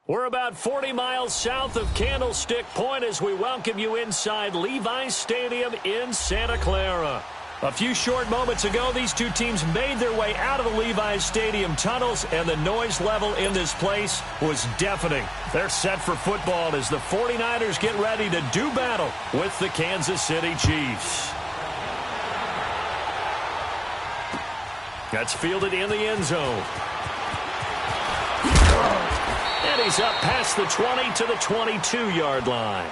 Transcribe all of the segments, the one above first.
We're about 40 miles south of Candlestick Point as we welcome you inside Levi's Stadium in Santa Clara. A few short moments ago, these two teams made their way out of the Levi's Stadium tunnels, and the noise level in this place was deafening. They're set for football as the 49ers get ready to do battle with the Kansas City Chiefs. That's fielded in the end zone. And he's up past the 20 to the 22-yard line.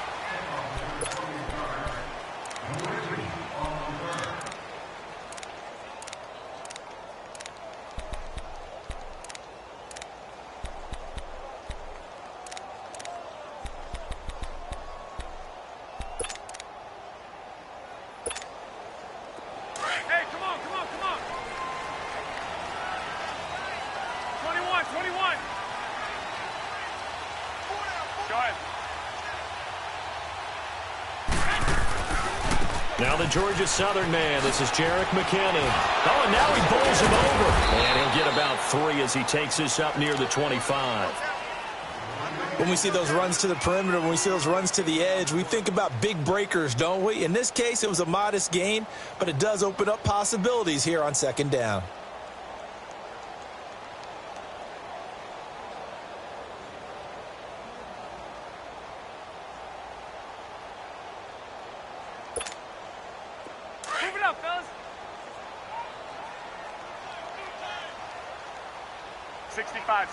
Now the Georgia Southern man, this is Jerick McKinnon. Oh, and now he bowls him over. And he'll get about 3 as he takes this up near the 25. When we see those runs to the perimeter, when we see those runs to the edge, we think about big breakers, don't we? In this case, it was a modest gain, but it does open up possibilities here on second down. Move it up, fellas. 65.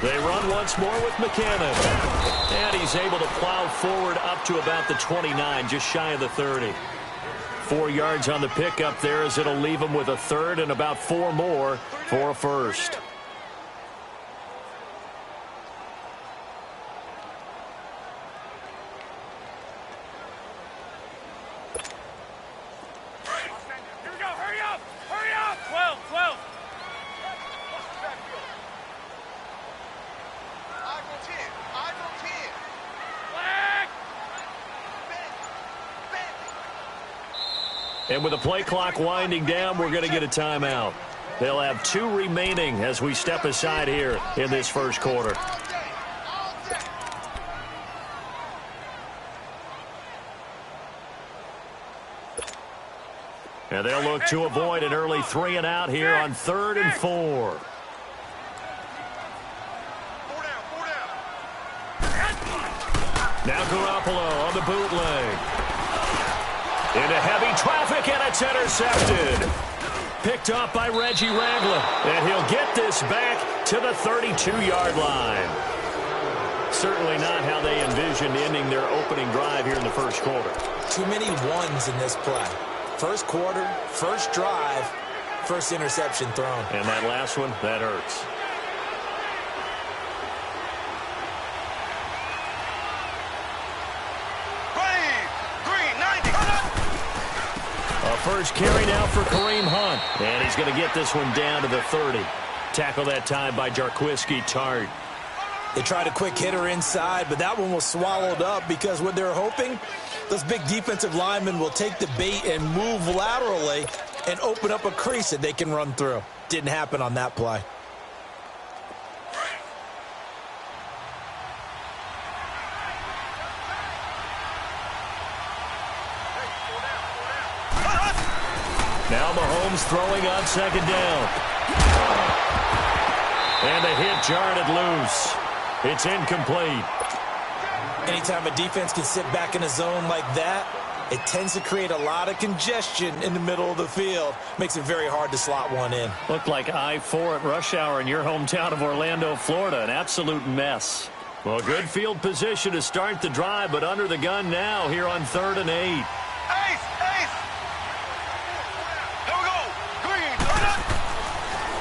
They run once more with McKinnon. And he's able to plow forward up to about the 29, just shy of the 30. 4 yards on the pickup there as it'll leave him with a third and about 4 more for a first. Here we go. Hurry up. 12. And with the play clock winding down, we're going to get a timeout. They'll have 2 remaining as we step aside here in this first quarter. And they'll look to avoid an early 3 and out here on 3rd and 4. Now Garoppolo on the bootleg. Into heavy traffic, and it's intercepted. Picked off by Reggie Ragland, and he'll get this back to the 32-yard line. Certainly not how they envisioned ending their opening drive here in the first quarter. Too many ones in this play. First quarter, first drive, first interception thrown. And that last one, that hurts. First carry now for Kareem Hunt. And he's going to get this one down to the 30. Tackle that time by Jarquiski Tart. They tried a quick hitter inside, but that one was swallowed up because what they're hoping, those big defensive linemen will take the bait and move laterally and open up a crease that they can run through. Didn't happen on that play. Now Mahomes throwing on second down. And the hit jarred it loose. It's incomplete. Anytime a defense can sit back in a zone like that, it tends to create a lot of congestion in the middle of the field. Makes it very hard to slot one in. Looked like I-4 at rush hour in your hometown of Orlando, Florida. An absolute mess. Well, good field position to start the drive, but under the gun now here on 3rd and 8.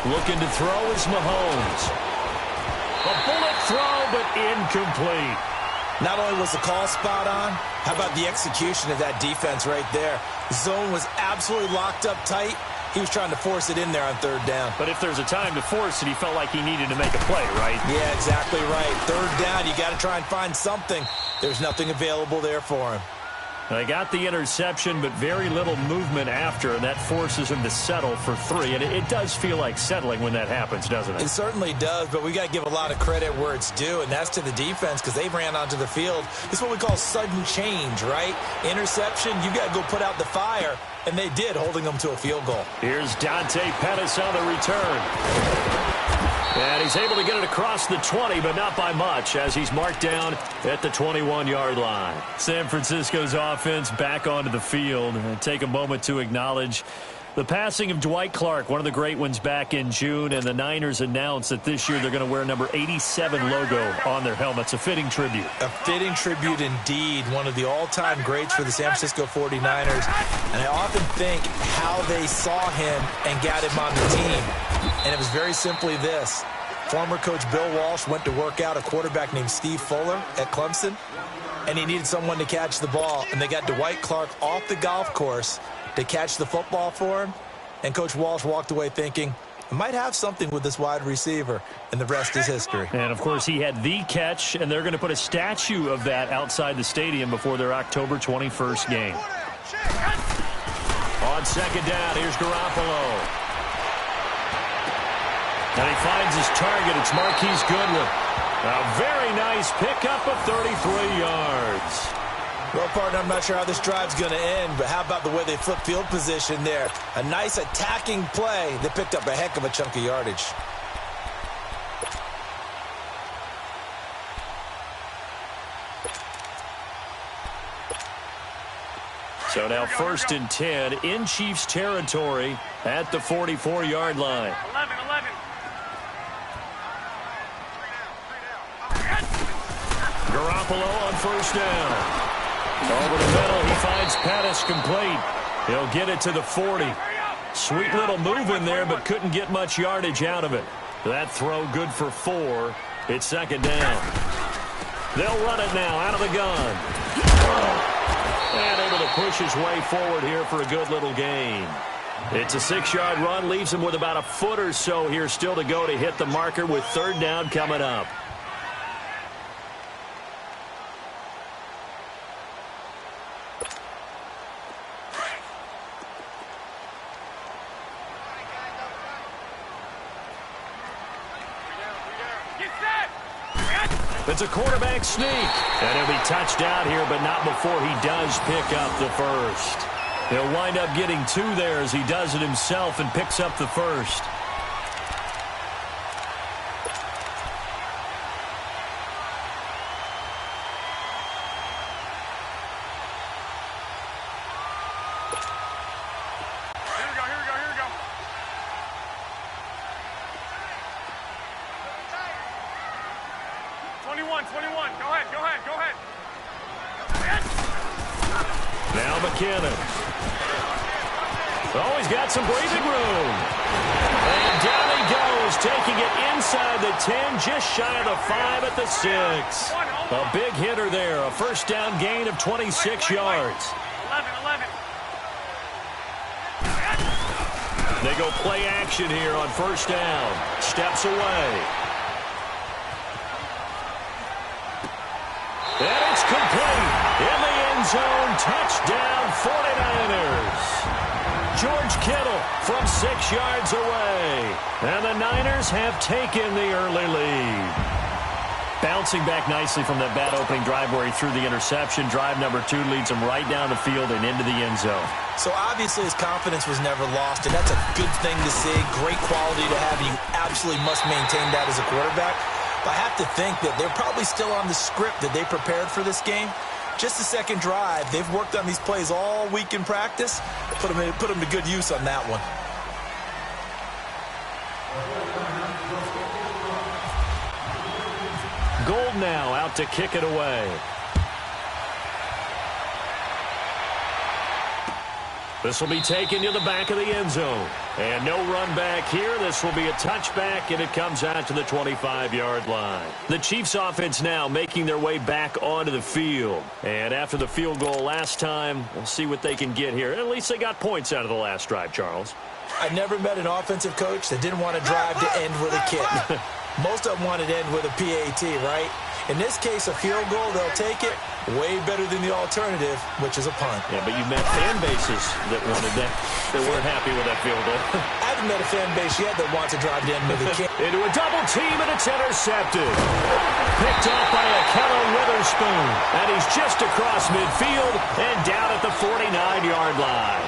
Looking to throw is Mahomes. A bullet throw, but incomplete. Not only was the call spot on, how about the execution of that defense right there? Zone was absolutely locked up tight. He was trying to force it in there on 3rd down. But if there's a time to force it, he felt like he needed to make a play, right? Yeah, exactly right. 3rd down, you got to try and find something. There's nothing available there for him. They got the interception, but very little movement after, and that forces him to settle for 3. And it does feel like settling when that happens, doesn't it? It certainly does, but we got to give a lot of credit where it's due, and that's to the defense because they ran onto the field. It's what we call sudden change, right? Interception, you got to go put out the fire, and they did, holding them to a field goal. Here's Dante Pettis on the return. And he's able to get it across the 20, but not by much, as he's marked down at the 21-yard line. San Francisco's offense back onto the field. And take a moment to acknowledge the passing of Dwight Clark, one of the great ones back in June, and the Niners announced that this year they're going to wear number 87 logo on their helmets. A fitting tribute. A fitting tribute indeed. One of the all-time greats for the San Francisco 49ers. And I often think how they saw him and got him on the team. And it was very simply this. Former coach Bill Walsh went to work out a quarterback named Steve Fuller at Clemson, and he needed someone to catch the ball. And they got Dwight Clark off the golf course to catch the football for him. And Coach Walsh walked away thinking, I might have something with this wide receiver, and the rest is history. And, of course, he had the catch, and they're going to put a statue of that outside the stadium before their October 21st game. On second down, here's Garoppolo. And he finds his target. It's Marquise Goodwin. A very nice pickup of 33 yards. Well, partner, I'm not sure how this drive's going to end, but how about the way they flip field position there? A nice attacking play. They picked up a heck of a chunk of yardage. So now 1st and 10 in Chiefs territory at the 44-yard line. 11. Garoppolo on 1st down. Over the middle, he finds Pettis complete. He'll get it to the 40. Sweet little move in there, but couldn't get much yardage out of it. That throw good for 4. It's 2nd down. They'll run it now out of the gun. And able to push his way forward here for a good little gain. It's a 6-yard run, leaves him with about a foot or so here still to go to hit the marker with 3rd down coming up. It's a quarterback sneak. And he'll be touched out here, but not before he does pick up the 1st. He'll wind up getting 2 there as he does it himself and picks up the 1st. Here we go. 21. Go ahead. Now McKinnon. Oh, he's got some breathing room. And down he goes, taking it inside the 10, just shy of the 5 at the 6. A big hitter there, a 1st down gain of 26 yards. 11. They go play action here on 1st down. Steps away. And it's complete. In the end zone, touchdown 49ers. George Kittle from 6 yards away. And the Niners have taken the early lead. Bouncing back nicely from that bad opening drive where he threw the interception. Drive number 2 leads him right down the field and into the end zone. So obviously his confidence was never lost, and that's a good thing to see. Great quality to have. You absolutely must maintain that as a quarterback. But I have to think that they're probably still on the script that they prepared for this game. Just the second drive. They've worked on these plays all week in practice. Put them to good use on that one. Gold now out to kick it away. This will be taken to the back of the end zone. And no run back here. This will be a touchback, and it comes out to the 25-yard line. The Chiefs offense now making their way back onto the field. And after the field goal last time, we'll see what they can get here. At least they got points out of the last drive, Charles. I never met an offensive coach that didn't want to drive to end with a kick. Most of them wanted to end with a PAT, right? In this case, a field goal, they'll take it. Way better than the alternative, which is a punt. Yeah, but you've met fan bases that wanted that weren't happy with that field goal. I haven't met a fan base yet that wants to drive down to the kick. Into a double team, and it's intercepted. Picked off by Akello Witherspoon. And he's just across midfield and down at the 49-yard line.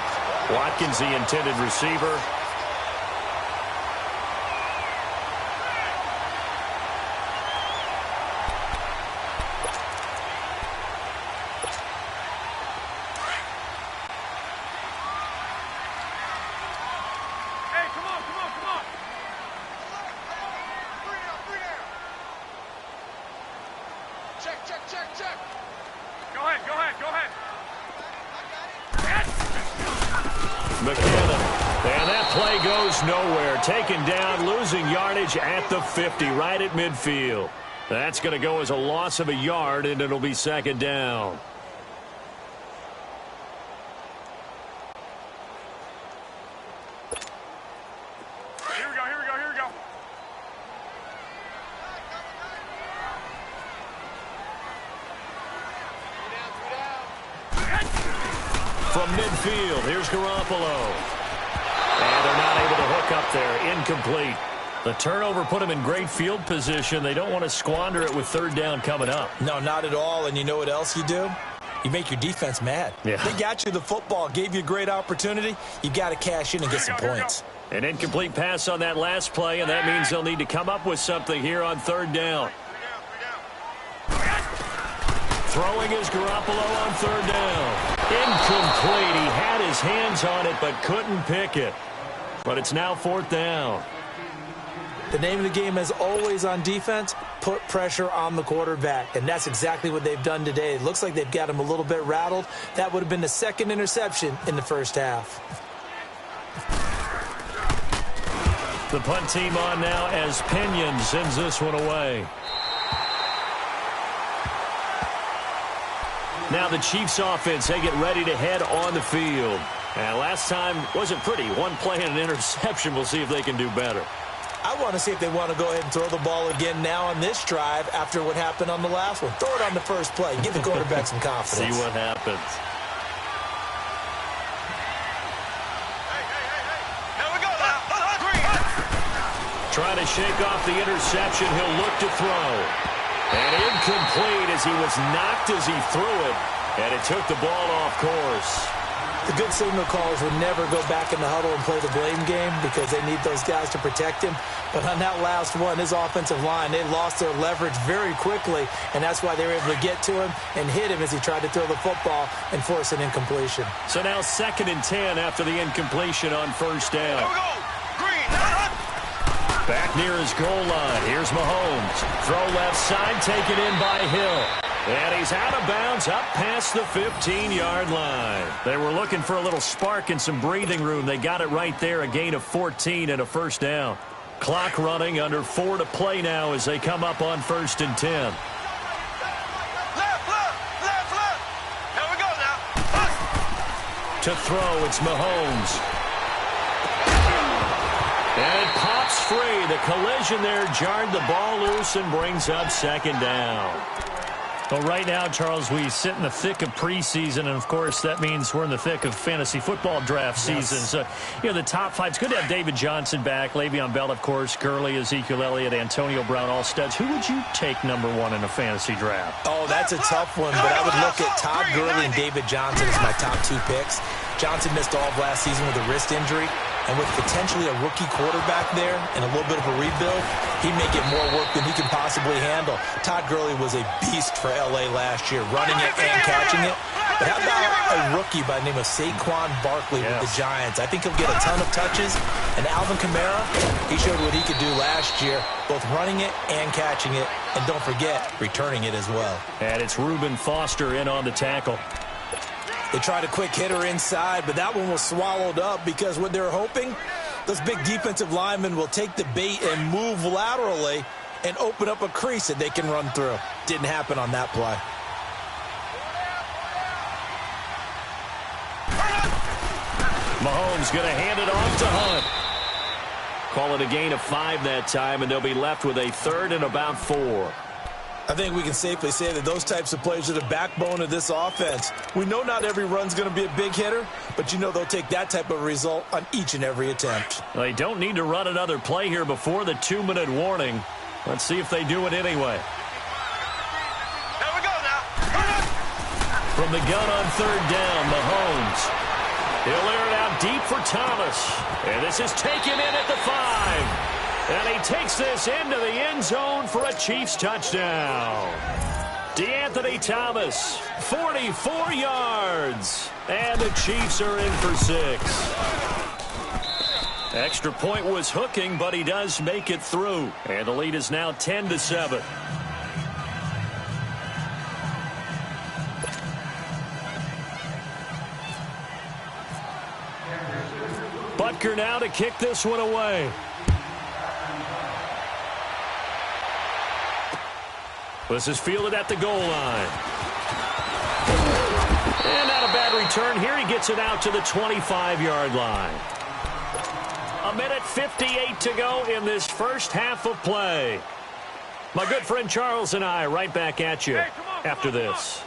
Watkins, the intended receiver. Nowhere, taken down, losing yardage at the 50, right at midfield. That's going to go as a loss of a yard, and it'll be second down. Here we go. From midfield, here's Garoppolo. And they're not able to hook up there. Incomplete. The turnover put them in great field position. They don't want to squander it with third down coming up. No, not at all. And you know what else you do? You make your defense mad. Yeah. They got you the football, gave you a great opportunity. You got to cash in and get some points. An incomplete pass on that last play, and that means they'll need to come up with something here on third down. Throwing is Garoppolo on third down. Incomplete. He had his hands on it but couldn't pick it. But it's now fourth down. The name of the game is always on defense, put pressure on the quarterback. And that's exactly what they've done today. It looks like they've got him a little bit rattled. That would have been the second interception in the first half. The punt team on now as Pinion sends this one away. Now the Chiefs offense, they get ready to head on the field. And last time wasn't pretty. One play and an interception. We'll see if they can do better. I want to see if they want to go ahead and throw the ball again now on this drive after what happened on the last one. Throw it on the first play. Give the quarterback some confidence. See what happens. Here we go now. Green. Trying to shake off the interception. He'll look to throw. And incomplete as he was knocked as he threw it. And it took the ball off course. The good signal callers would never go back in the huddle and play the blame game because they need those guys to protect him. But on that last one, his offensive line, they lost their leverage very quickly, and that's why they were able to get to him and hit him as he tried to throw the football and force an incompletion. So now 2nd and 10 after the incompletion on first down. Here we go. Green. Back near his goal line. Here's Mahomes. Throw left side, taken in by Hill. And he's out of bounds up past the 15-yard line. They were looking for a little spark and some breathing room. They got it right there, a gain of 14 and a first down. Clock running, under 4 to play now as they come up on 1st and 10. Left. Here we go now. To throw, it's Mahomes. And it pops free. The collision there jarred the ball loose and brings up 2nd down. Well, right now, Charles, we sit in the thick of preseason, and, of course, that means we're in the thick of fantasy football draft season. Yes. So, the top 5, it's good to have David Johnson back, Le'Veon Bell, of course, Gurley, Ezekiel Elliott, Antonio Brown, all studs. Who would you take number 1 in a fantasy draft? Oh, that's a tough one, but I would look at Todd Gurley and David Johnson as my top 2 picks. Johnson missed all of last season with a wrist injury, and with potentially a rookie quarterback there and a little bit of a rebuild, he may get more work than he can possibly handle. Todd Gurley was a beast for L.A. last year, running it and catching it. But how about a rookie by the name of Saquon Barkley with the Giants? I think he'll get a ton of touches. And Alvin Kamara, he showed what he could do last year, both running it and catching it. And don't forget, returning it as well. And it's Reuben Foster in on the tackle. They tried a quick hitter inside, but that one was swallowed up because what they're hoping, those big defensive linemen will take the bait and move laterally and open up a crease that they can run through. Didn't happen on that play. Mahomes going to hand it off to Hunt. Call it a gain of 5 that time, and they'll be left with a 3rd and about 4. I think we can safely say that those types of players are the backbone of this offense. We know not every run's going to be a big hitter, but you know they'll take that type of result on each and every attempt. They don't need to run another play here before the 2-minute warning. Let's see if they do it anyway. There we go now. From the gun on third down, Mahomes. He'll air it out deep for Thomas. And this is taken in at the 5. And he takes this into the end zone for a Chiefs touchdown. DeAnthony Thomas, 44 yards. And the Chiefs are in for 6. Extra point was hooking, but he does make it through. And the lead is now 10-7. Butker now to kick this one away. This is fielded at the goal line. And not a bad return here. He gets it out to the 25-yard line. 1:58 to go in this first half of play. My good friend Charles and I right back at you after this.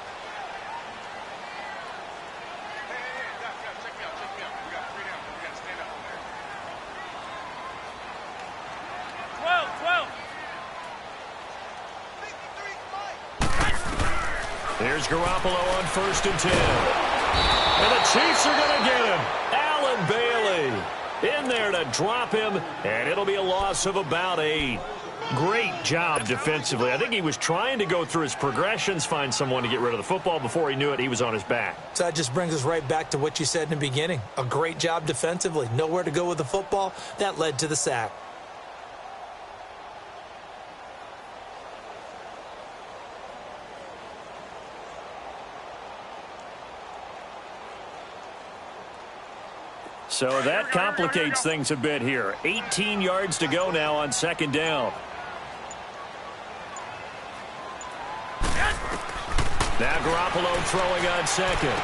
Here's Garoppolo on 1st and 10. And the Chiefs are going to get him. Allen Bailey in there to drop him, and it'll be a loss of about 8. Great job defensively. I think he was trying to go through his progressions, find someone to get rid of the football. Before he knew it, he was on his back. So that just brings us right back to what you said in the beginning. A great job defensively. Nowhere to go with the football. That led to the sack. So that complicates things a bit here. 18 yards to go now on 2nd down. Now Garoppolo throwing on 2nd.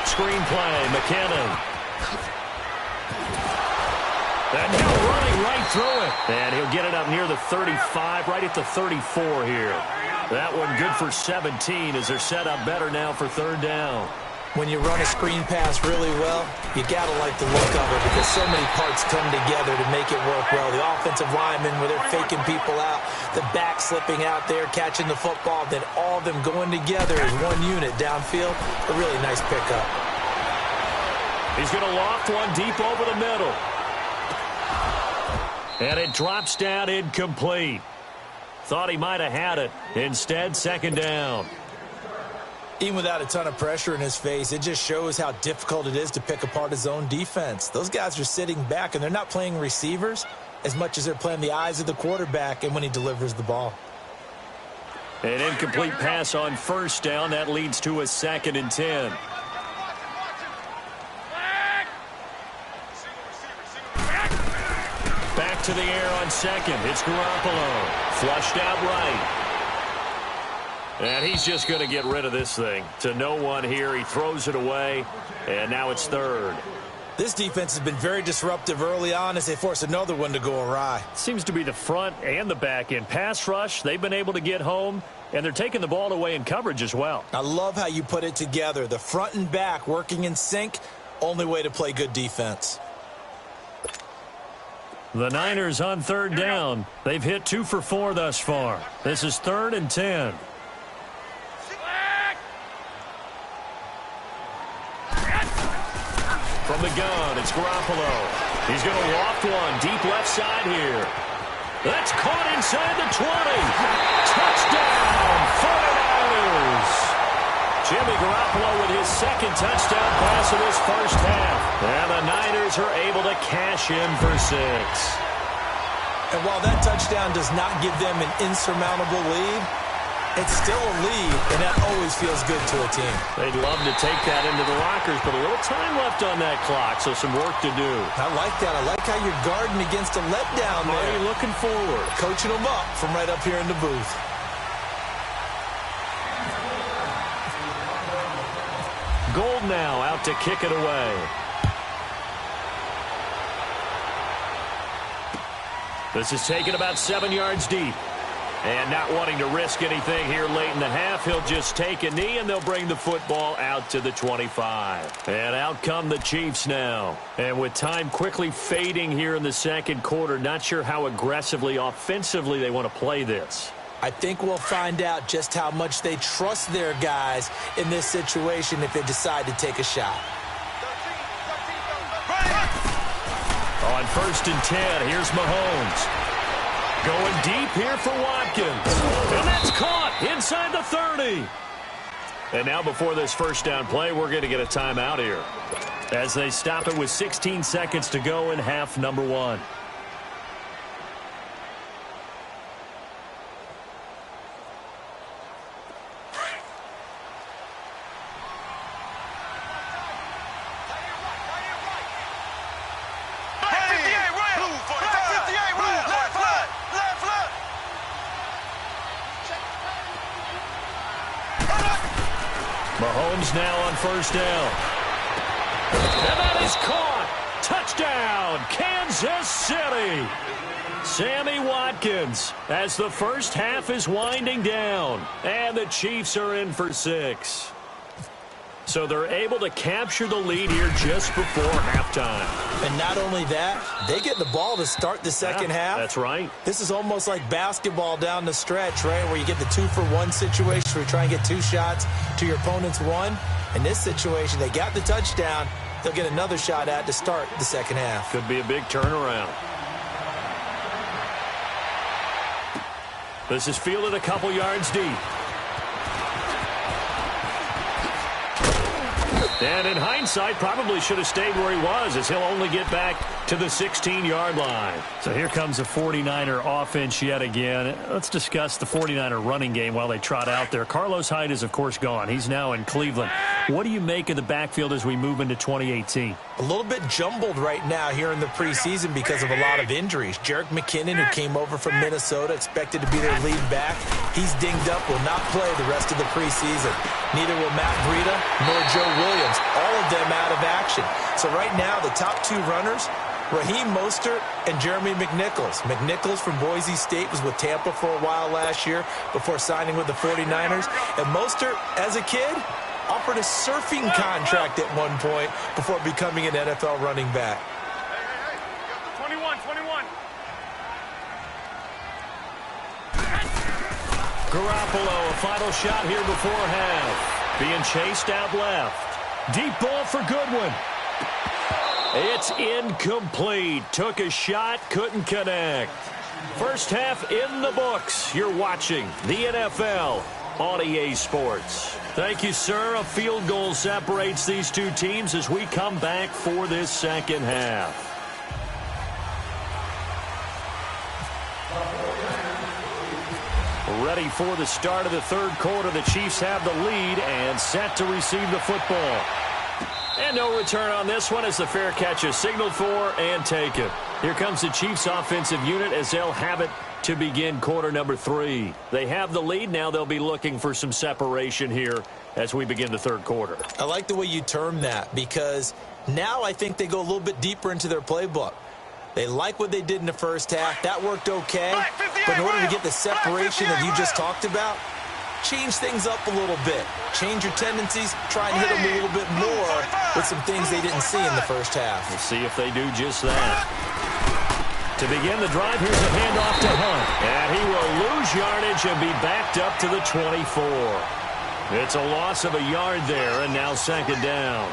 Screen play, McKinnon. And now running right through it. And he'll get it up near the 35, right at the 34 here. That one good for 17 as they're set up better now for 3rd down. When you run a screen pass really well, you got to like the look of it because so many parts come together to make it work well. The offensive linemen, where they're faking people out, the back slipping out there, catching the football, then all of them going together as one unit downfield. A really nice pickup. He's going to loft one deep over the middle. And it drops down incomplete. Thought he might have had it. Instead, 2nd down. Even without a ton of pressure in his face, it just shows how difficult it is to pick apart his own defense. Those guys are sitting back, and they're not playing receivers as much as they're playing the eyes of the quarterback and when he delivers the ball. An incomplete pass on 1st down. That leads to a 2nd and 10. Back to the air on 2nd. It's Garoppolo. Flushed out right. And he's just going to get rid of this thing. To no one here. He throws it away. And now it's 3rd. This defense has been very disruptive early on as they force another one to go awry. Seems to be the front and the back end. Pass rush, they've been able to get home. And they're taking the ball away in coverage as well. I love how you put it together. The front and back working in sync. Only way to play good defense. The Niners on 3rd down. They've hit 2 for 4 thus far. This is 3rd and 10. From the gun, it's Garoppolo. He's going to loft one deep left side here. That's caught inside the 20. Touchdown, 49ers. Jimmy Garoppolo with his 2nd touchdown pass of this first half. And the Niners are able to cash in for 6. And while that touchdown does not give them an insurmountable lead, it's still a lead, and that always feels good to a team. They'd love to take that into the lockers, but a little time left on that clock, so some work to do. I like that. I like how you're guarding against a letdown there. Already looking forward. Coaching them up from right up here in the booth. Gold now out to kick it away. This is taken about 7 yards deep. And not wanting to risk anything here late in the half, he'll just take a knee, and they'll bring the football out to the 25. And out come the Chiefs now. And with time quickly fading here in the second quarter, not sure how aggressively, offensively they want to play this. I think we'll find out just how much they trust their guys in this situation if they decide to take a shot. On 1st and 10, here's Mahomes. Going deep here for Watkins. And that's caught inside the 30. And now before this first down play, we're going to get a timeout here, as they stop it with 16 seconds to go in half number 1. Mahomes now on 1st down. And that is caught. Touchdown, Kansas City. Sammy Watkins as the first half is winding down. And the Chiefs are in for 6. So they're able to capture the lead here just before halftime. And not only that, they get the ball to start the second half. That's right. This is almost like basketball down the stretch, right, where you get the 2-for-1 situation where you try and get 2 shots to your opponent's 1. In this situation, they got the touchdown. They'll get another shot at to start the second half. Could be a big turnaround. This is fielded a couple yards deep. And in hindsight, probably should have stayed where he was, as he'll only get back to the 16-yard line. So here comes the 49er offense yet again. Let's discuss the 49er running game while they trot out there. Carlos Hyde is, of course, gone. He's now in Cleveland. What do you make of the backfield as we move into 2018? A little bit jumbled right now here in the preseason because of a lot of injuries. Jerick McKinnon, who came over from Minnesota, expected to be their lead back. He's dinged up, will not play the rest of the preseason. Neither will Matt Breida nor Joe Williams. All of them out of action. So right now, the top 2 runners, Raheem Mostert and Jeremy McNichols. McNichols from Boise State was with Tampa for a while last year before signing with the 49ers. And Mostert, as a kid, offered a surfing contract at one point before becoming an NFL running back. 21. Garoppolo, a final shot here before half. Being chased out left. Deep ball for Goodwin. It's incomplete. Took a shot, couldn't connect. First half in the books. You're watching the NFL on EA Sports. Thank you, sir. A field goal separates these two teams as we come back for this second half. Ready for the start of the third quarter. The Chiefs have the lead and set to receive the football. And no return on this one as the fair catch is signaled for and taken. Here comes the Chiefs offensive unit as they'll have it to begin quarter number 3. They have the lead. Now they'll be looking for some separation here as we begin the third quarter. I like the way you term that because now I think they go a little bit deeper into their playbook. They like what they did in the first half. That worked okay. But in order to get the separation that you just talked about, change things up a little bit. Change your tendencies. Try and hit them a little bit more with some things they didn't see in the first half. We'll see if they do just that. To begin the drive, here's a handoff to Hunt. And he will lose yardage and be backed up to the 24. It's a loss of a yard there, and now second down.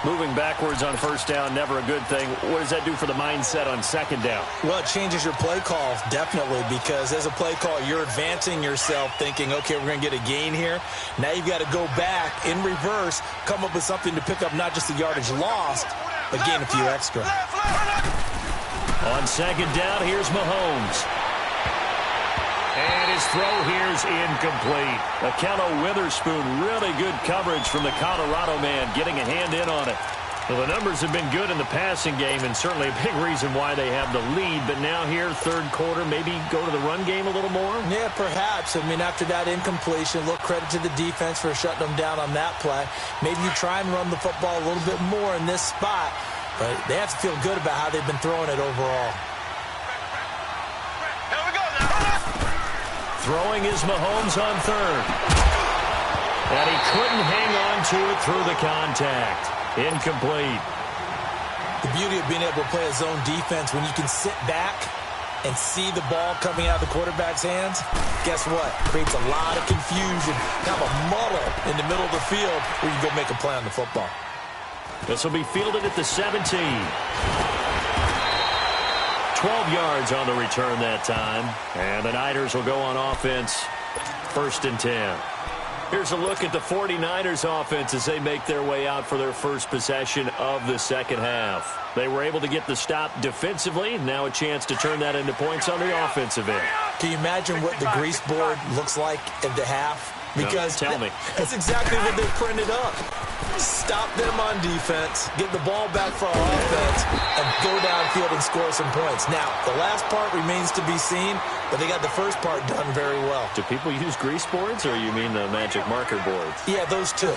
Moving backwards on first down, never a good thing. What does that do for the mindset on second down? Well, it changes your play call, definitely, because as a play call, you're advancing yourself thinking, okay, we're going to get a gain here. Now you've got to go back in reverse, come up with something to pick up not just the yardage lost, but gain a few extra. On second down, here's Mahomes. And his throw here's incomplete. Akello Witherspoon, really good coverage from the Colorado man, getting a hand in on it. Well, the numbers have been good in the passing game, and certainly a big reason why they have the lead. But now here, third quarter, maybe go to the run game a little more? Yeah, perhaps. I mean, after that incompletion, a little credit to the defense for shutting them down on that play. Maybe you try and run the football a little bit more in this spot. But they have to feel good about how they've been throwing it overall. Throwing is Mahomes on third. And he couldn't hang on to it through the contact. Incomplete. The beauty of being able to play a zone defense when you can sit back and see the ball coming out of the quarterback's hands, guess what? Creates a lot of confusion, kind of a muddle in the middle of the field where you go make a play on the football. This will be fielded at the 17. 12 yards on the return that time. And the Niners will go on offense, 1st and 10. Here's a look at the 49ers offense as they make their way out for their first possession of the second half. They were able to get the stop defensively. Now a chance to turn that into points on the offensive end. Can you imagine what the grease board looks like at the half? Because no, tell me. That's exactly what they printed up. Stop them on defense, get the ball back for our offense, and go downfield and score some points. Now, the last part remains to be seen, but they got the first part done very well. Do people use grease boards, or you mean the magic marker boards? Yeah, those two.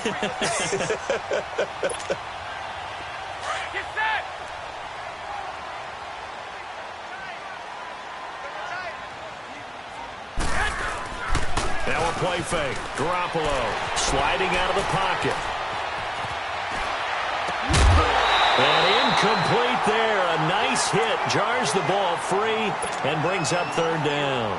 Now a play fake. Garoppolo sliding out of the pocket. And incomplete there. A nice hit. Jars the ball free and brings up 3rd down.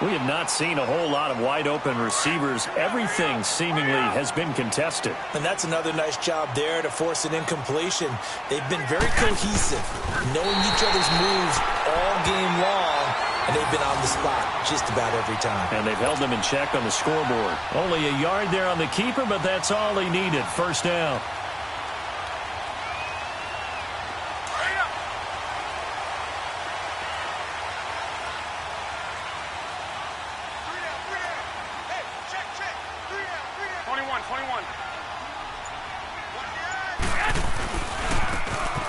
We have not seen a whole lot of wide-open receivers. Everything seemingly has been contested. And that's another nice job there to force an incompletion. They've been very cohesive, knowing each other's moves all game long, and they've been on the spot just about every time. And they've held them in check on the scoreboard. Only a yard there on the keeper, but that's all he needed. 1st down.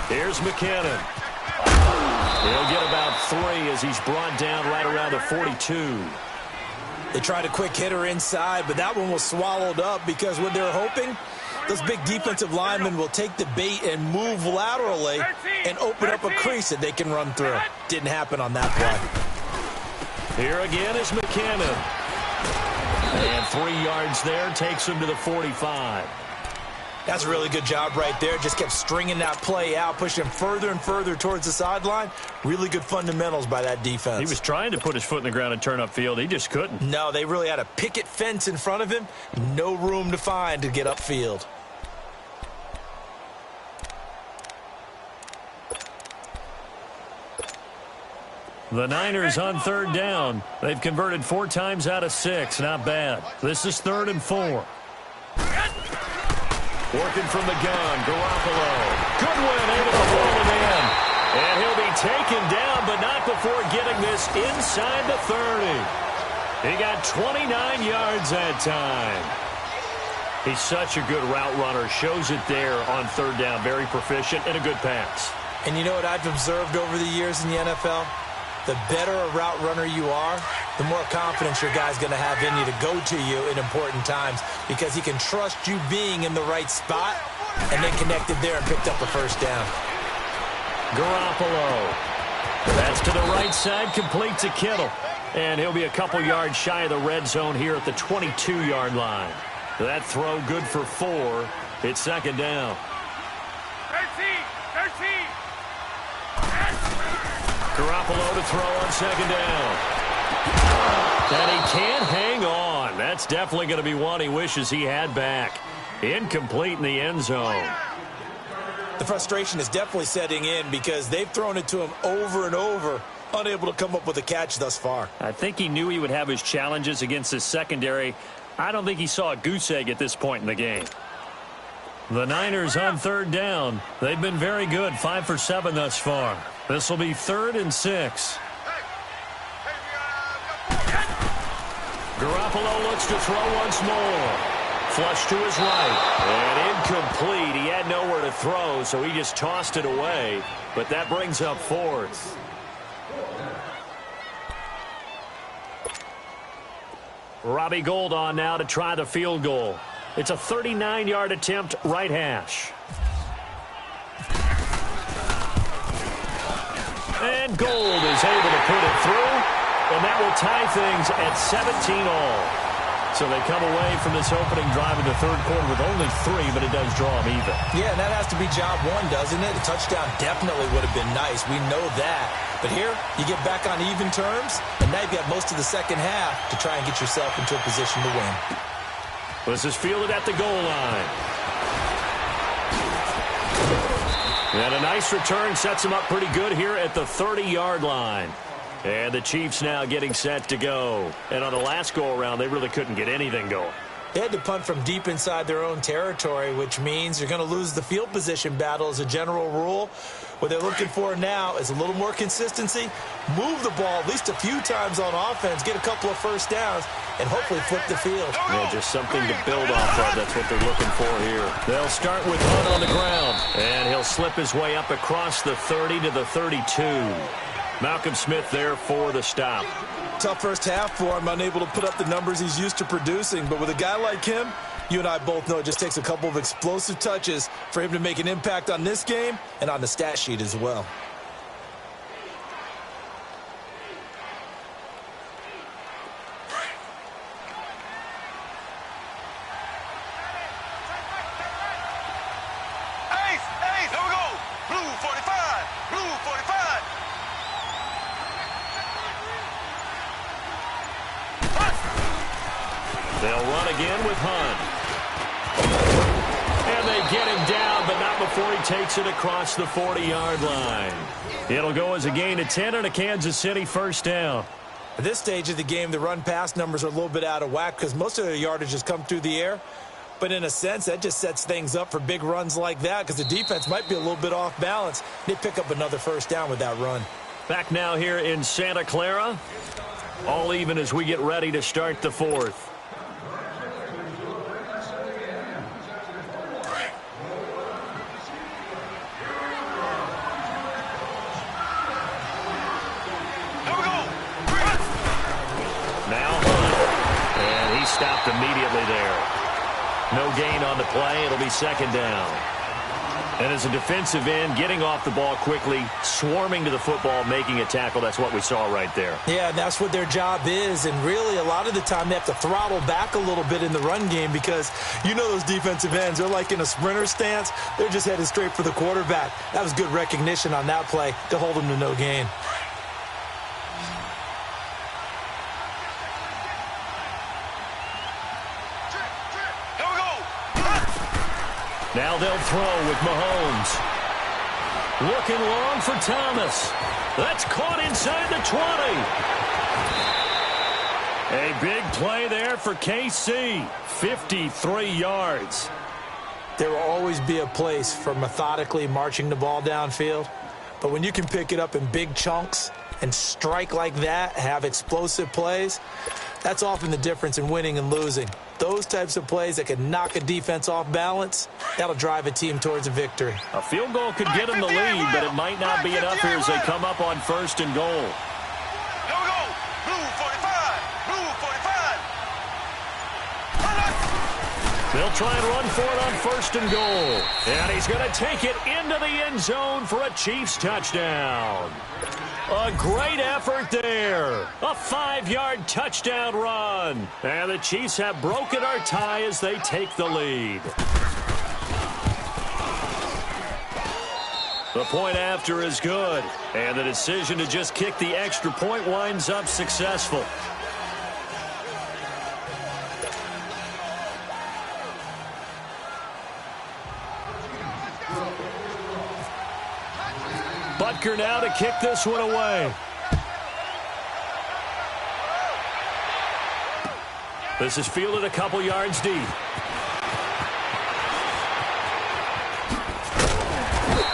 Here's McKinnon. He'll get about 3 as he's brought down right around the 42. They tried a quick hitter inside, but that one was swallowed up because what they're hoping, those big defensive linemen will take the bait and move laterally and open up a crease that they can run through. Didn't happen on that play. Here again is McKinnon. And 3 yards there takes him to the 45. That's a really good job right there. Just kept stringing that play out, pushing him further and further towards the sideline. Really good fundamentals by that defense. He was trying to put his foot in the ground and turn upfield. He just couldn't. No, they really had a picket fence in front of him. No room to find to get upfield. The Niners on 3rd down. They've converted 4 times out of 6. Not bad. This is 3rd and 4. Working from the gun, Garoppolo. Goodwin able to hold him in. And he'll be taken down, but not before getting this inside the 30. He got 29 yards that time. He's such a good route runner. Shows it there on 3rd down. Very proficient and a good pass. And you know what I've observed over the years in the NFL? The better a route runner you are, the more confidence your guy's going to have in you to go to you in important times because he can trust you being in the right spot and then connected there and picked up a 1st down. Garoppolo. That's to the right side, complete to Kittle. And he'll be a couple yards shy of the red zone here at the 22-yard line. That throw good for 4. It's 2nd down. 13. Garoppolo to throw on 2nd down. And he can't hang on. That's definitely going to be one he wishes he had back. Incomplete in the end zone. The frustration is definitely setting in because they've thrown it to him over and over, unable to come up with a catch thus far. I think he knew he would have his challenges against his secondary. I don't think he saw a goose egg at this point in the game. The Niners on 3rd down. They've been very good, 5 for 7 thus far. This will be 3rd and 6. Garoppolo looks to throw once more. Flush to his right. And incomplete. He had nowhere to throw, so he just tossed it away. But that brings up 4th. Robbie Gould on now to try the field goal. It's a 39-yard attempt, right hash. And Gould is able to put it through. And that will tie things at 17 all. So they come away from this opening drive in the third quarter with only 3, but it does draw them even. Yeah, and that has to be job one, doesn't it? A touchdown definitely would have been nice. We know that. But here, you get back on even terms, and now you've got most of the second half to try and get yourself into a position to win. This is fielded at the goal line. And a nice return sets him up pretty good here at the 30-yard line. And the Chiefs now getting set to go. And on the last go-around, they really couldn't get anything going. They had to punt from deep inside their own territory, which means you're going to lose the field position battle as a general rule. What they're looking for now is a little more consistency, move the ball at least a few times on offense, get a couple of first downs, and hopefully flip the field. Yeah, just something to build off of. That's what they're looking for here. They'll start with Hunt on the ground, and he'll slip his way up across the 30 to the 32. Malcolm Smith there for the stop. Tough first half for him, unable to put up the numbers he's used to producing. But with a guy like him, you and I both know it just takes a couple of explosive touches for him to make an impact on this game and on the stat sheet as well. Ace, here we go. Blue 45, blue 45. They'll run again with Hunt. And they get him down, but not before he takes it across the 40-yard line. It'll go as a gain of 10 and a Kansas City first down. At this stage of the game, the run-pass numbers are a little bit out of whack because most of their yardage has come through the air. But in a sense, that just sets things up for big runs like that because the defense might be a little bit off balance. They pick up another first down with that run. Back now here in Santa Clara. All even as we get ready to start the fourth. Stopped immediately there. No gain on the play. It'll be second down. And as a defensive end, getting off the ball quickly, swarming to the football, making a tackle, that's what we saw right there. Yeah, and that's what their job is. And really, a lot of the time, they have to throttle back a little bit in the run game because you know those defensive ends, they're like in a sprinter stance. They're just headed straight for the quarterback. That was good recognition on that play to hold them to no gain. Now they'll throw with Mahomes. Looking long for Thomas. That's caught inside the 20. A big play there for KC. 53 yards. There will always be a place for methodically marching the ball downfield. But when you can pick it up in big chunks and strike like that, have explosive plays, that's often the difference in winning and losing. Those types of plays that can knock a defense off balance, that'll drive a team towards a victory. A field goal could get them the lead, but it might not be enough here as they come up on first and goal. Here we go. Blue 45, blue 45. They'll try and run for it on first and goal. And he's going to take it into the end zone for a Chiefs touchdown. A great effort there. A 5-yard touchdown run. And the Chiefs have broken our tie as they take the lead. The point after is good. And the decision to just kick the extra point winds up successful. Butker now to kick this one away. This is fielded a couple yards deep.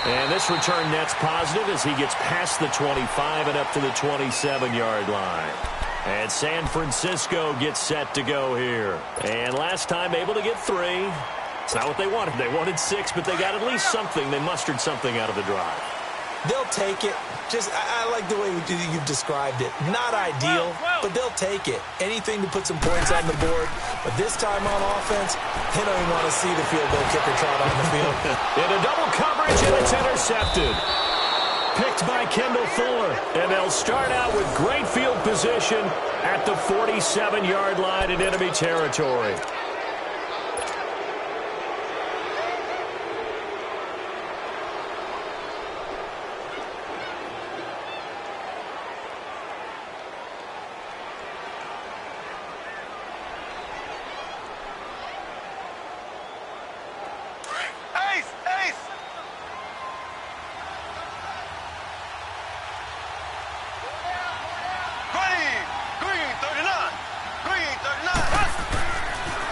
And this return net's positive as he gets past the 25 and up to the 27-yard line. And San Francisco gets set to go here. And last time able to get 3. It's not what they wanted. They wanted 6, but they got at least something. They mustered something out of the drive. They'll take it. I like the way you've described it. Not ideal, but they'll take it. Anything to put some points on the board. But this time on offense, they don't even want to see the field goal kicker trot on the field. Into double coverage, and it's intercepted. Picked by Kendall Fuller. And they'll start out with great field position at the 47-yard line in enemy territory.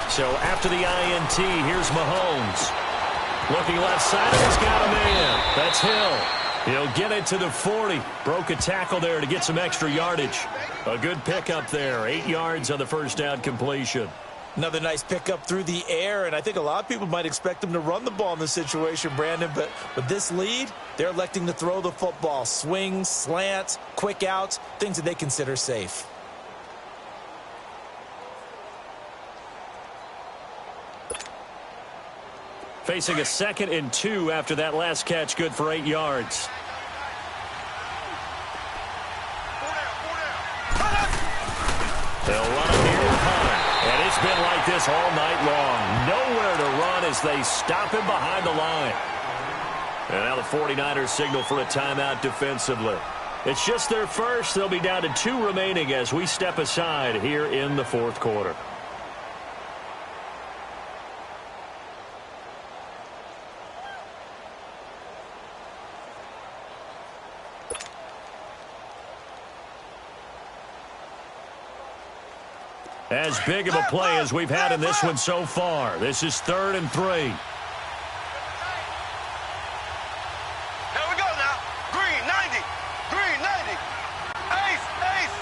So after the INT, here's Mahomes. Looking left side, and he's got a man. That's Hill. He'll get it to the 40. Broke a tackle there to get some extra yardage. A good pickup there. 8 yards on the first down completion. Another nice pickup through the air, and I think a lot of people might expect them to run the ball in this situation, Brandon, but with this lead, they're electing to throw the football. Swings, slants, quick outs, things that they consider safe. Facing a 2nd and 2 after that last catch, good for 8 yards. They'll run it here and punt. And it's been like this all night long. Nowhere to run as they stop him behind the line. And now the 49ers signal for a timeout defensively. It's just their first. They'll be down to 2 remaining as we step aside here in the 4th quarter. As big of a play as we've had in this one so far. This is 3rd and 3. Here we go now. Green, 90. Green, 90. Ace, ace.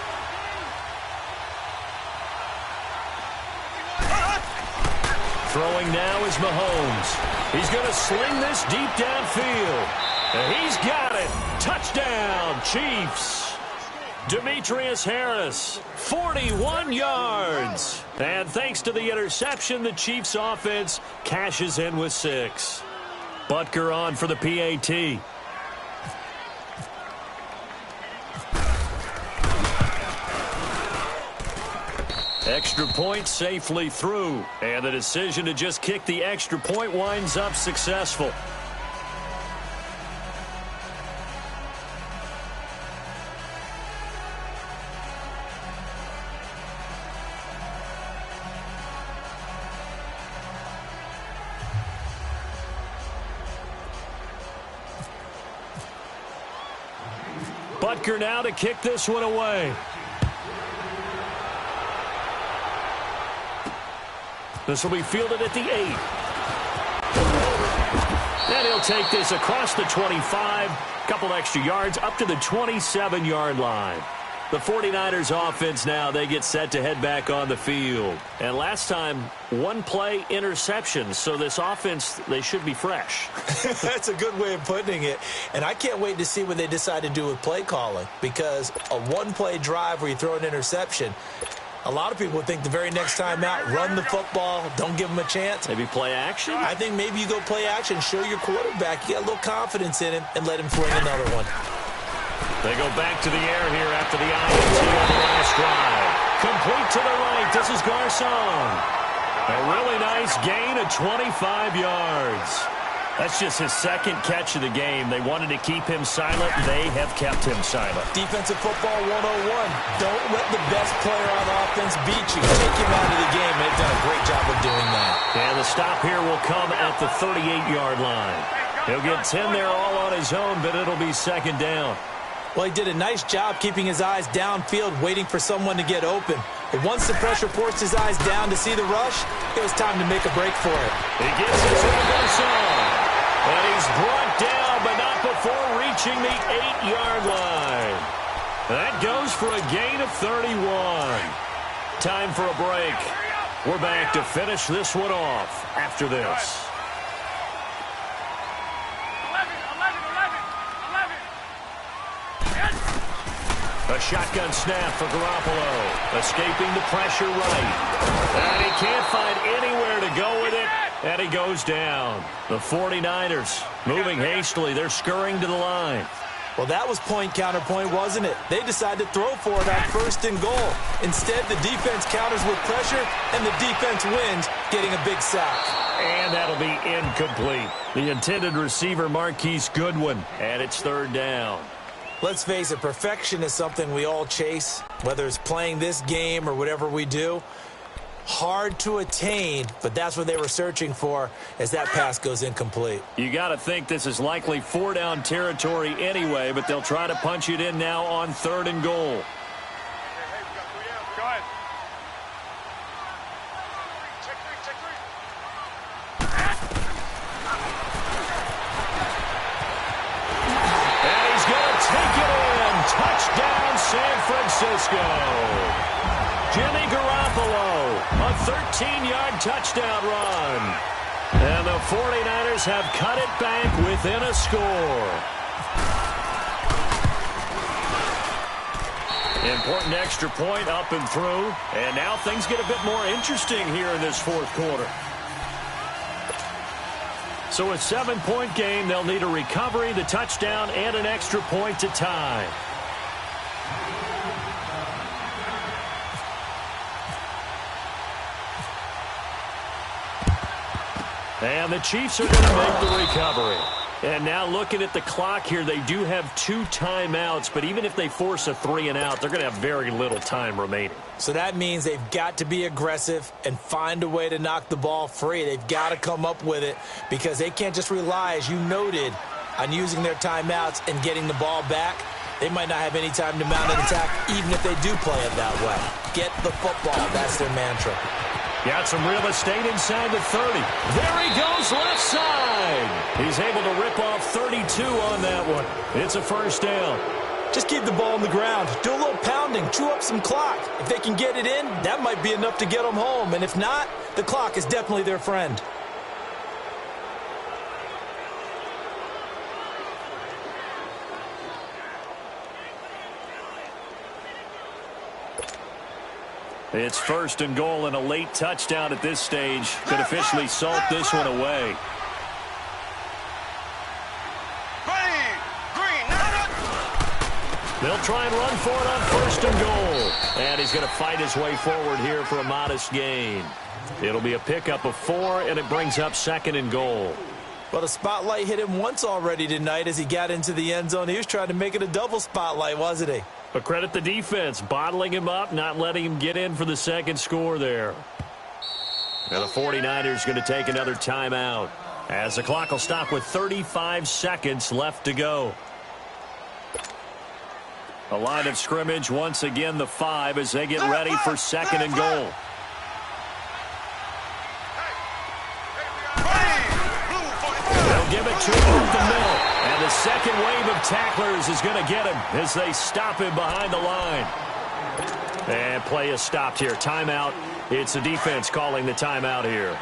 Throwing now is Mahomes. He's going to sling this deep downfield. And he's got it. Touchdown, Chiefs. Demetrius Harris, 41 yards. And thanks to the interception, the Chiefs offense cashes in with 6. Butker on for the PAT. Extra point safely through. And the decision to just kick the extra point winds up successful. Butker now to kick this one away. This will be fielded at the 8. And he'll take this across the 25. Couple extra yards up to the 27-yard line. The 49ers offense now, they get set to head back on the field. And last time, 1-play interception. So this offense, they should be fresh. That's a good way of putting it. And I can't wait to see what they decide to do with play calling. Because a 1-play drive where you throw an interception, a lot of people would think the very next time out, run the football, don't give them a chance. Maybe play action? I think maybe you go play action, show your quarterback you got a little confidence in him, and let him fling another one. They go back to the air here after the INT on the last drive. Complete to the right. This is Garcon. A really nice gain of 25 yards. That's just his 2nd catch of the game. They wanted to keep him silent. They have kept him silent. Defensive football 101. Don't let the best player on offense beat you. Take him out of the game. They've done a great job of doing that. And the stop here will come at the 38-yard line. He'll get 10 there all on his own, but it'll be 2nd down. Well, he did a nice job keeping his eyes downfield, waiting for someone to get open. But once the pressure forced his eyes down to see the rush, it was time to make a break for it. He gets it to Garcon. And he's brought down, but not before reaching the 8-yard line. That goes for a gain of 31. Time for a break. We're back to finish this one off after this. A shotgun snap for Garoppolo. Escaping the pressure right. And he can't find anywhere to go with it. And he goes down. The 49ers moving hastily. They're scurrying to the line. Well, that was point counterpoint, wasn't it? They decided to throw for it on 1st and goal. Instead, the defense counters with pressure, and the defense wins, getting a big sack. And that'll be incomplete. The intended receiver, Marquise Goodwin, and it's 3rd down. Let's face it, perfection is something we all chase, whether it's playing this game or whatever we do. Hard to attain, but that's what they were searching for as that pass goes incomplete. You got to think this is likely 4-down territory anyway, but they'll try to punch it in now on 3rd and goal. And he's going to take it in. Touchdown, San Francisco. Jimmy Garoppolo, a 13-yard touchdown run. And the 49ers have cut it back within a score. Important extra point up and through. And now things get a bit more interesting here in this 4th quarter. So a 7-point game, they'll need a recovery, the touchdown, and an extra point to tie. And the Chiefs are going to make the recovery. And now looking at the clock here, they do have 2 timeouts, but even if they force a 3-and-out, they're going to have very little time remaining. So that means they've got to be aggressive and find a way to knock the ball free. They've got to come up with it because they can't just rely, as you noted, on using their timeouts and getting the ball back. They might not have any time to mount an attack, even if they do play it that way. Get the football. That's their mantra. Got some real estate inside the 30. There he goes, left side. He's able to rip off 32 on that one. It's a 1st down. Just keep the ball on the ground. Do a little pounding. Chew up some clock. If they can get it in, that might be enough to get them home. And if not, the clock is definitely their friend. It's 1st and goal, and a late touchdown at this stage could officially salt this one away. They'll try and run for it on 1st and goal. And he's going to fight his way forward here for a modest gain. It'll be a pickup of 4, and it brings up 2nd and goal. Well, the spotlight hit him once already tonight as he got into the end zone. He was trying to make it a double spotlight, wasn't he? But credit the defense, bottling him up, not letting him get in for the 2nd score there. Now the 49ers going to take another timeout as the clock will stop with 35 seconds left to go. A line of scrimmage, once again the 5 as they get ready for 2nd and goal. They'll give it to him up the middle. And the 2nd wave of tacklers is going to get him as they stop him behind the line. And play is stopped here. Timeout. It's the defense calling the timeout here,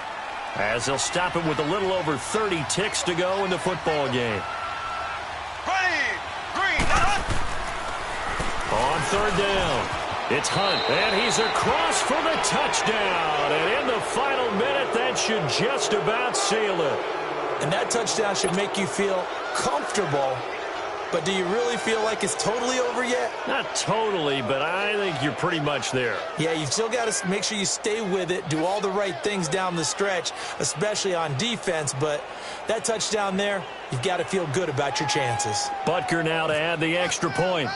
as they'll stop him with a little over 30 ticks to go in the football game. On 3rd down, it's Hunt, and he's across for the touchdown. And in the final minute, that should just about seal it. And that touchdown should make you feel comfortable. But do you really feel like it's totally over yet? Not totally, but I think you're pretty much there. Yeah, you've still got to make sure you stay with it, do all the right things down the stretch, especially on defense. But that touchdown there, you've got to feel good about your chances. Butker now to add the extra point.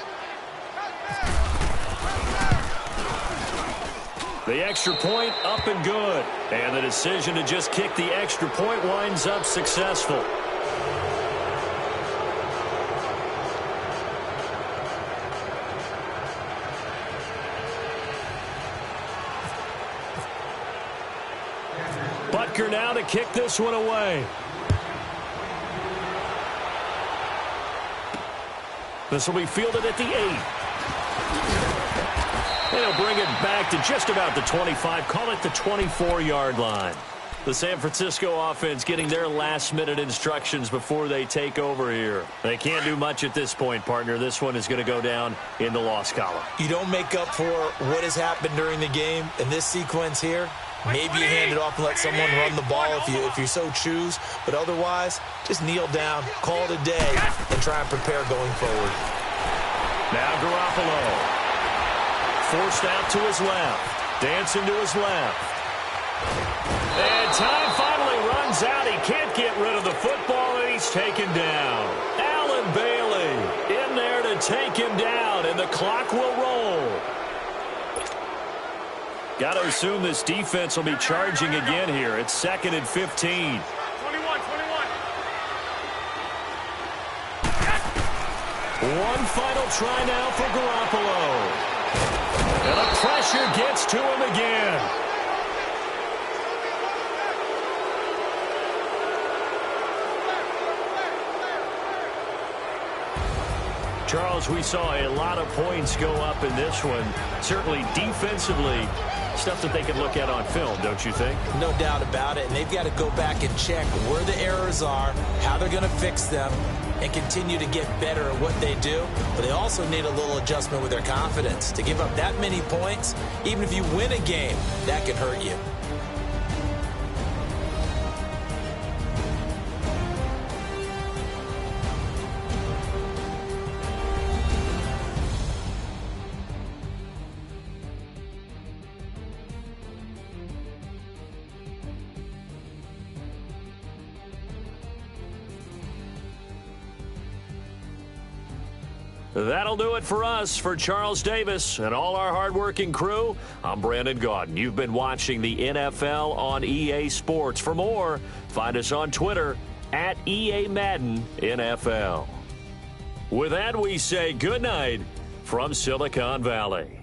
The extra point up and good. And the decision to just kick the extra point winds up successful. Butker now to kick this one away. This will be fielded at the 8. They'll bring it back to just about the 25, call it the 24-yard line. The San Francisco offense getting their last-minute instructions before they take over here. They can't do much at this point, partner. This one is going to go down in the loss column. You don't make up for what has happened during the game in this sequence here. Maybe you hand it off and let someone run the ball if you so choose. But otherwise, just kneel down, call it a day, and try and prepare going forward. Now Garoppolo. Forced out to his left. Dancing to his left. And time finally runs out. He can't get rid of the football, and he's taken down. Allen Bailey in there to take him down, and the clock will roll. Got to assume this defense will be charging again here. It's 2nd and 15. 21. One final try now for Garoppolo. And the pressure gets to him again. Charles, we saw a lot of points go up in this one. Certainly defensively, stuff that they can look at on film, don't you think? No doubt about it. And they've got to go back and check where the errors are, how they're going to fix them, and continue to get better at what they do. But they also need a little adjustment with their confidence. To give up that many points, even if you win a game, that can hurt you. That'll do it for us. For Charles Davis and all our hardworking crew, I'm Brandon Gaudin. You've been watching the NFL on EA Sports. For more, find us on Twitter at EA Madden NFL. With that, we say good night from Silicon Valley.